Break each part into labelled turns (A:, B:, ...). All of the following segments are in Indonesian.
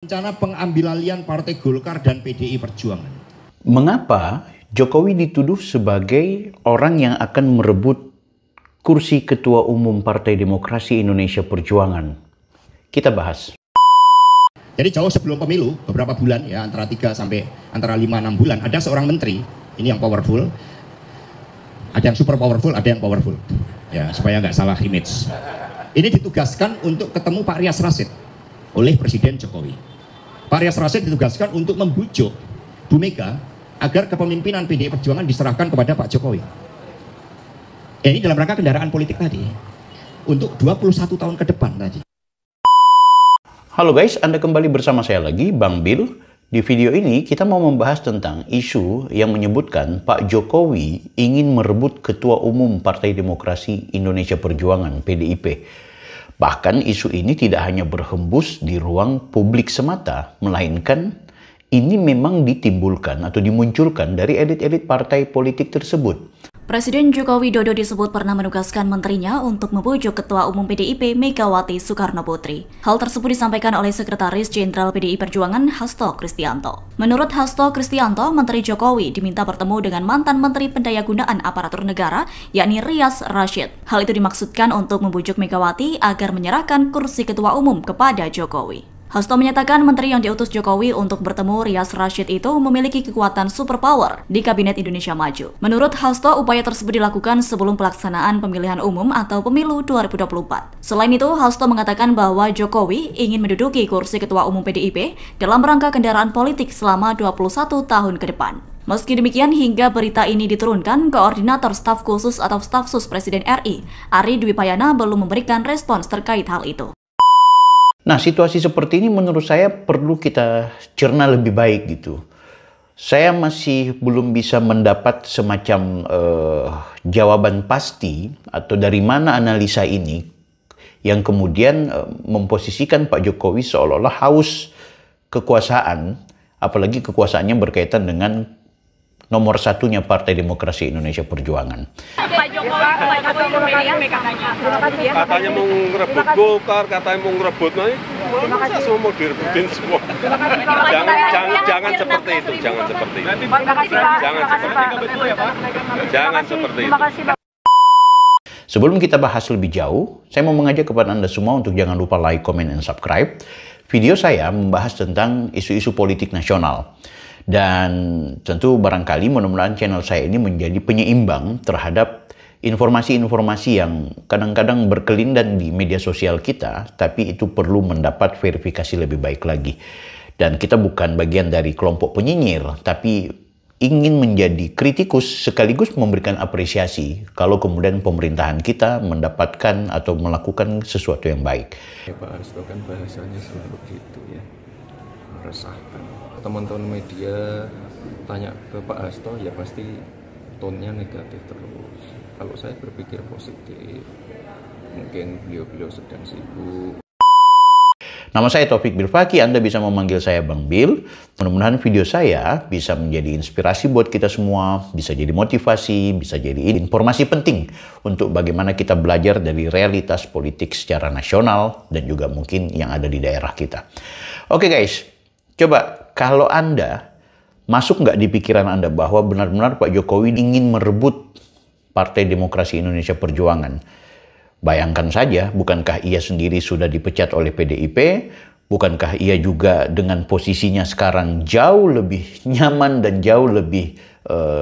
A: Rencana pengambil alihan Partai Golkar dan PDI Perjuangan.
B: Mengapa Jokowi dituduh sebagai orang yang akan merebut kursi Ketua Umum Partai Demokrasi Indonesia Perjuangan? Kita bahas.
A: Jadi jauh sebelum pemilu, beberapa bulan ya, antara 5-6 bulan, ada seorang menteri, ini yang powerful, ada yang super powerful, ada yang powerful. Ya, supaya nggak salah image. Ini ditugaskan untuk ketemu Pak Rias Rasyid oleh Presiden Jokowi. Pak Rias Rasyid ditugaskan untuk membujuk Bu Mega agar kepemimpinan PDI Perjuangan diserahkan kepada Pak Jokowi. Ini dalam rangka kendaraan politik tadi untuk 21 tahun ke depan tadi.
B: Halo guys, Anda kembali bersama saya lagi, Bang Bill. Di video ini kita mau membahas tentang isu yang menyebutkan Pak Jokowi ingin merebut Ketua Umum Partai Demokrasi Indonesia Perjuangan (PDIP). Bahkan isu ini tidak hanya berhembus di ruang publik semata, melainkan ini memang ditimbulkan atau dimunculkan dari elit-elit partai politik tersebut.
C: Presiden Joko Widodo disebut pernah menugaskan menterinya untuk membujuk Ketua Umum PDIP Megawati Soekarno Putri. Hal tersebut disampaikan oleh Sekretaris Jenderal PDI Perjuangan Hasto Kristianto. Menurut Hasto Kristianto, Menteri Jokowi diminta bertemu dengan mantan Menteri Pendayagunaan Aparatur Negara, yakni Rias Rasyid. Hal itu dimaksudkan untuk membujuk Megawati agar menyerahkan kursi Ketua Umum kepada Jokowi. Hasto menyatakan menteri yang diutus Jokowi untuk bertemu Rias Rasyid itu memiliki kekuatan superpower di Kabinet Indonesia Maju. Menurut Hasto, upaya tersebut dilakukan sebelum pelaksanaan pemilihan umum atau pemilu 2024. Selain itu, Hasto mengatakan bahwa Jokowi ingin menduduki kursi Ketua Umum PDIP dalam rangka kendaraan politik selama 21 tahun ke depan. Meski demikian, hingga berita ini diturunkan, Koordinator Staf Khusus atau Staf Sus Presiden RI, Ari Dwi Payana, belum memberikan respons terkait hal itu.
B: Nah, situasi seperti ini menurut saya perlu kita cerna lebih baik gitu. Saya masih belum bisa mendapat semacam jawaban pasti atau dari mana analisa ini yang kemudian memposisikan Pak Jokowi seolah-olah haus kekuasaan, apalagi kekuasaannya berkaitan dengan nomor satunya Partai Demokrasi Indonesia Perjuangan.
D: Pak Jokowi katanya mau ngerebut Golkar, katanya mau ngerebut masa semua mau direbutin semua. Jangan seperti itu, jangan seperti itu. Jangan seperti itu.
B: Sebelum kita bahas lebih jauh, saya mau mengajak kepada Anda semua untuk jangan lupa like, comment, dan subscribe. Video saya membahas tentang isu-isu politik nasional. Dan tentu barangkali mudah-mudahan channel saya ini menjadi penyeimbang terhadap informasi-informasi yang kadang-kadang berkelindan di media sosial kita, tapi itu perlu mendapat verifikasi lebih baik lagi. Dan kita bukan bagian dari kelompok penyinyir, tapi ingin menjadi kritikus sekaligus memberikan apresiasi kalau kemudian pemerintahan kita mendapatkan atau melakukan sesuatu yang baik.
E: Ya, Pak Hasto kan bahasanya selalu gitu ya, meresahkan. Teman-teman media tanya ke Pak Hasto ya pasti tonnya negatif terus. Kalau saya berpikir positif, mungkin beliau sedang sibuk.
B: Nama saya Taufik Bilfaki, Anda bisa memanggil saya Bang Bil. Mudah-mudahan video saya bisa menjadi inspirasi buat kita semua, bisa jadi motivasi, bisa jadi informasi penting untuk bagaimana kita belajar dari realitas politik secara nasional dan juga mungkin yang ada di daerah kita. Oke guys, coba kalau Anda masuk nggak di pikiran Anda bahwa benar-benar Pak Jokowi ingin merebut Partai Demokrasi Indonesia Perjuangan? Bayangkan saja, bukankah ia sendiri sudah dipecat oleh PDIP? Bukankah ia juga dengan posisinya sekarang jauh lebih nyaman dan jauh lebih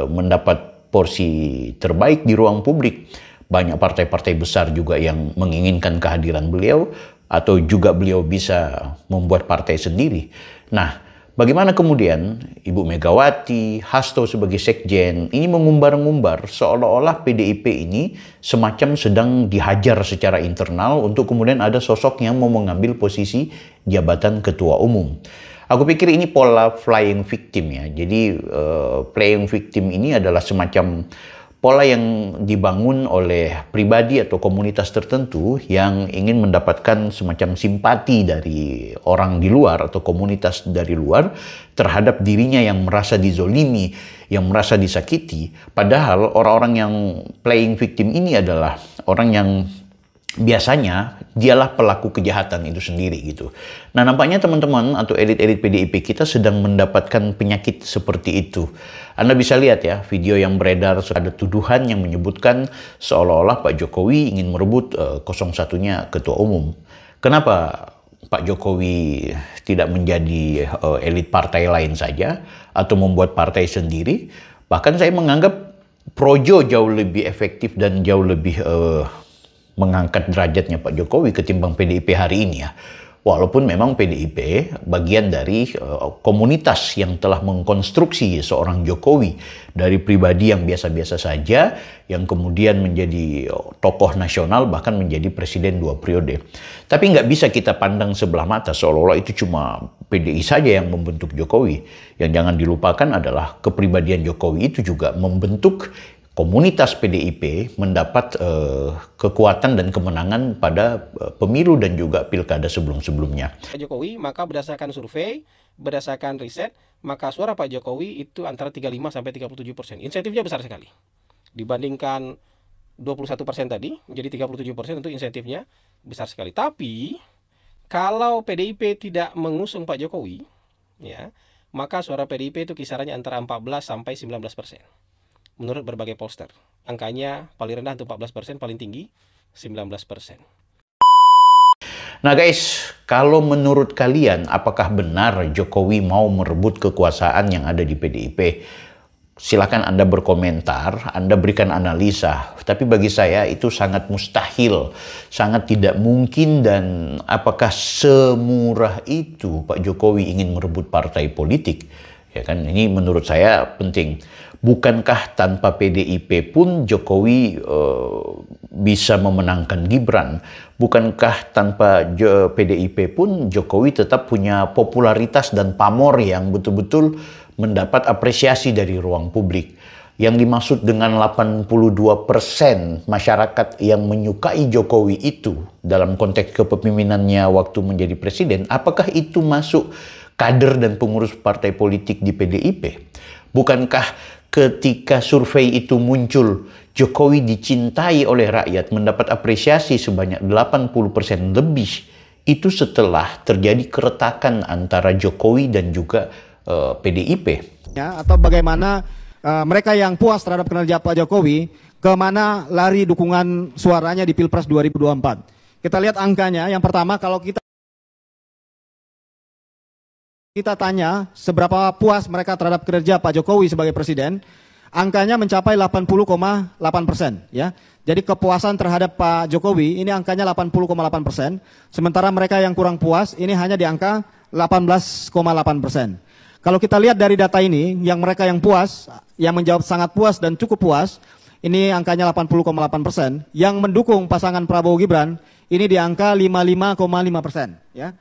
B: mendapat porsi terbaik di ruang publik? Banyak partai-partai besar juga yang menginginkan kehadiran beliau, atau juga beliau bisa membuat partai sendiri. Nah, bagaimana kemudian Ibu Megawati, Hasto sebagai sekjen ini mengumbar-ngumbar seolah-olah PDIP ini semacam sedang dihajar secara internal untuk kemudian ada sosok yang mau mengambil posisi jabatan ketua umum. Aku pikir ini pola flying victim ya. Jadi playing victim ini adalah semacam pola yang dibangun oleh pribadi atau komunitas tertentu yang ingin mendapatkan semacam simpati dari orang di luar atau komunitas dari luar terhadap dirinya yang merasa dizolimi, yang merasa disakiti. Padahal orang-orang yang playing victim ini adalah orang yang biasanya dialah pelaku kejahatan itu sendiri gitu. Nah, nampaknya teman-teman atau elit-elit PDIP kita sedang mendapatkan penyakit seperti itu. Anda bisa lihat ya, video yang beredar ada tuduhan yang menyebutkan seolah-olah Pak Jokowi ingin merebut 01-nya ketua umum. Kenapa Pak Jokowi tidak menjadi elit partai lain saja atau membuat partai sendiri? Bahkan saya menganggap Projo jauh lebih efektif dan jauh lebih mengangkat derajatnya Pak Jokowi ketimbang PDIP hari ini ya. Walaupun memang PDIP bagian dari komunitas yang telah mengkonstruksi seorang Jokowi dari pribadi yang biasa-biasa saja, yang kemudian menjadi tokoh nasional bahkan menjadi presiden 2 periode. Tapi nggak bisa kita pandang sebelah mata seolah-olah itu cuma PDI saja yang membentuk Jokowi. Yang jangan dilupakan adalah kepribadian Jokowi itu juga membentuk komunitas PDIP mendapat kekuatan dan kemenangan pada pemilu dan juga pilkada sebelum-sebelumnya.
F: Pak Jokowi, maka berdasarkan survei, berdasarkan riset, maka suara Pak Jokowi itu antara 35-37%. Insentifnya besar sekali. Dibandingkan 21% tadi, menjadi 37% untuk insentifnya besar sekali. Tapi, kalau PDIP tidak mengusung Pak Jokowi, ya, maka suara PDIP itu kisarannya antara 14-19%. Menurut berbagai pollster, angkanya paling rendah untuk 14%, paling tinggi 19%.
B: Nah guys, kalau menurut kalian apakah benar Jokowi mau merebut kekuasaan yang ada di PDIP? Silakan Anda berkomentar, Anda berikan analisa. Tapi bagi saya itu sangat mustahil, sangat tidak mungkin, dan apakah semurah itu Pak Jokowi ingin merebut partai politik? Ya kan, ini menurut saya penting. Bukankah tanpa PDIP pun Jokowi bisa memenangkan Gibran? Bukankah tanpa PDIP pun Jokowi tetap punya popularitas dan pamor yang betul-betul mendapat apresiasi dari ruang publik? Yang dimaksud dengan 82% masyarakat yang menyukai Jokowi itu dalam konteks kepemimpinannya waktu menjadi presiden, apakah itu masuk kader dan pengurus partai politik di PDIP? Bukankah ketika survei itu muncul, Jokowi dicintai oleh rakyat, mendapat apresiasi sebanyak 80% lebih, itu setelah terjadi keretakan antara Jokowi dan juga PDIP?
G: Ya, atau bagaimana mereka yang puas terhadap kinerja Pak Jokowi, kemana lari dukungan suaranya di Pilpres 2024. Kita lihat angkanya. Yang pertama, kalau kita tanya seberapa puas mereka terhadap kinerja Pak Jokowi sebagai presiden, angkanya mencapai 80,8%. Ya. Jadi kepuasan terhadap Pak Jokowi ini angkanya 80,8%. Sementara mereka yang kurang puas ini hanya di angka 18,8%. Kalau kita lihat dari data ini, yang mereka yang puas, yang menjawab sangat puas dan cukup puas, ini angkanya 80,8%. Yang mendukung pasangan Prabowo Gibran ini di angka 55,5%. Ya.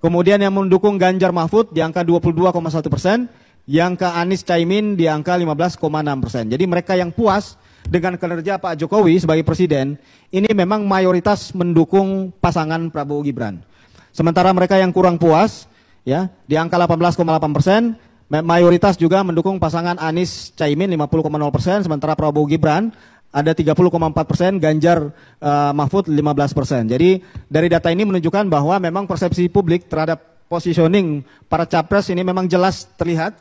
G: Kemudian yang mendukung Ganjar Mahfud di angka 22,1%, yang ke Anies Caimin di angka 15,6%. Jadi mereka yang puas dengan kinerja Pak Jokowi sebagai presiden, ini memang mayoritas mendukung pasangan Prabowo Gibran. Sementara mereka yang kurang puas, ya, di angka 18,8%, mayoritas juga mendukung pasangan Anies Caimin 50,0%, sementara Prabowo Gibran ada 30,4%, Ganjar Mahfud 15%. Jadi dari data ini menunjukkan bahwa memang persepsi publik terhadap positioning para capres ini memang jelas terlihat.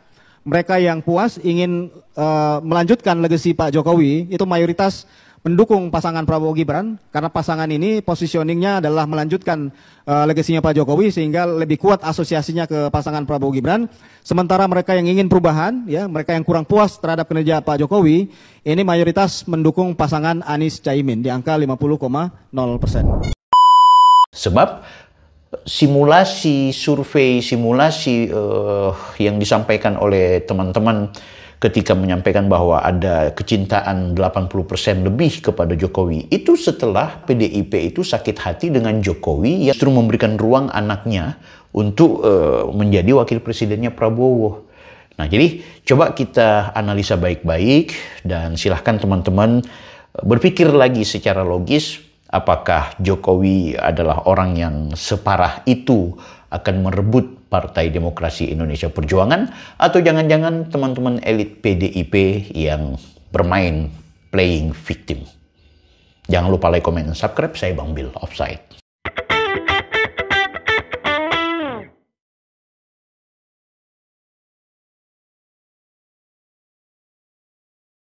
G: Mereka yang puas ingin melanjutkan legasi Pak Jokowi itu mayoritas mendukung pasangan Prabowo Gibran, karena pasangan ini positioningnya adalah melanjutkan legasinya Pak Jokowi sehingga lebih kuat asosiasinya ke pasangan Prabowo Gibran. Sementara mereka yang ingin perubahan, ya, mereka yang kurang puas terhadap kinerja Pak Jokowi, ini mayoritas mendukung pasangan Anies Caimin di angka 50,0%.
B: Sebab simulasi survei, simulasi yang disampaikan oleh teman-teman ketika menyampaikan bahwa ada kecintaan 80% lebih kepada Jokowi, itu setelah PDIP itu sakit hati dengan Jokowi yang justru memberikan ruang anaknya untuk menjadi wakil presidennya Prabowo. Nah, jadi coba kita analisa baik-baik dan silahkan teman-teman berpikir lagi secara logis, apakah Jokowi adalah orang yang separah itu akan merebut Partai Demokrasi Indonesia Perjuangan, atau jangan-jangan teman-teman elit PDIP yang bermain playing victim. Jangan lupa like, comment, dan subscribe. Saya Bang Bill, Offside.